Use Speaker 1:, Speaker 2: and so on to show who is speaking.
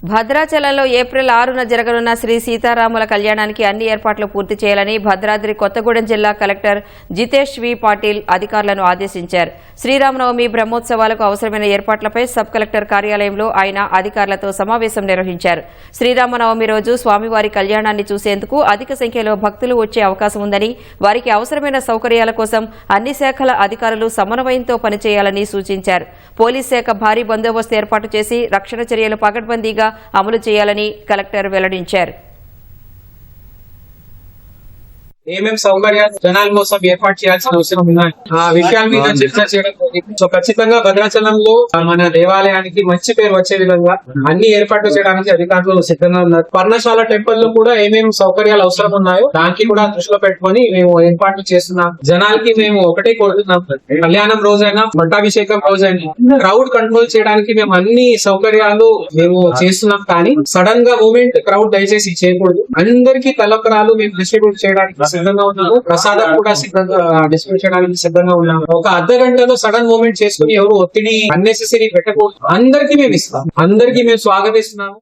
Speaker 1: భద్రాచలంలో ఏప్రిల్ 6న జరగనున్న శ్రీ సీతారాముల కళ్యాణానికి అన్ని ఏర్పాట్లు పూర్తి చేయాలని భద్రాద్రి కొత్తగూడెం జిల్లా కలెక్టర్ జితేష్ వి పాటిల్ అధికారులను ఆదేశించారు. శ్రీరామనవమి బ్రహ్మోత్సవాలకు అవసరమైన ఏర్పాట్లపై సబ్ కలెక్టర్ కార్యాలయంలో ఆయన అధికారులతో సమావేశం నిర్వహించారు. శ్రీరామనవమి రోజు స్వామివారి కళ్యాణాన్ని చూసేందుకు అధిక సంఖ్యలో భక్తులు వచ్చే అవకాశం ఉందని, వారికి అవసరమైన సౌకర్యాల కోసం అన్ని శాఖల అధికారులు సమన్వయంతో పనిచేయాలని సూచించారు. పోలీస్ శాఖ భారీ బందోబస్తు ఏర్పాటు చేసి రక్షణ చర్యలు పకడ్బందీగా అమలు చేయాలని కలెక్టర్ వెల్లడించారు.
Speaker 2: ఏమేమి సౌకర్యాలు జనాల కోసం ఏర్పాటు చేయాల్సిన అవసరం ఉన్నాయి ఆ విషయాల మీద చర్చ చేయడం. సో ఖచ్చితంగా భద్రాచలంలో మన దేవాలయానికి మంచి పేరు వచ్చే విధంగా అన్ని ఏర్పాట్లు చేయడానికి అధికారులు సిద్ధంగా ఉన్నారు. పర్ణశాల టెంపుల్ లో కూడా ఏమేమి సౌకర్యాలు అవసరం ఉన్నాయో దానికి కూడా దృష్టిలో పెట్టుకుని మేము ఏర్పాట్లు చేస్తున్నాం. జనాలకి మేము ఒకటే కోరుతున్నాం, కళ్యాణం రోజైనా పట్టాభిషేకం రోజైనా క్రౌడ్ కంట్రోల్ చేయడానికి మేము అన్ని సౌకర్యాలు మేము చేస్తున్నాం. కానీ సడన్ గా మూమెంట్ క్రౌడ్ దయచేసి చేయకూడదు. అందరికీ తలకరాలు మేము డిస్ట్రిబ్యూట్ చేయడానికి సిద్ధంగా ఉన్నాము. ప్రసాదం కూడా సిద్ధంగా డిస్ట్రిబ్యూట్ చేయడానికి సిద్ధంగా ఉన్నాము. ఒక అర్ధ గంటలో సడన్ మూమెంట్ చేసుకుని ఎవరు ఒత్తిడి అన్నెసెసరీ పెట్టకూడదు. అందరికీ మేము ఇస్తాం, అందరికీ మేము స్వాగతిస్తున్నాము.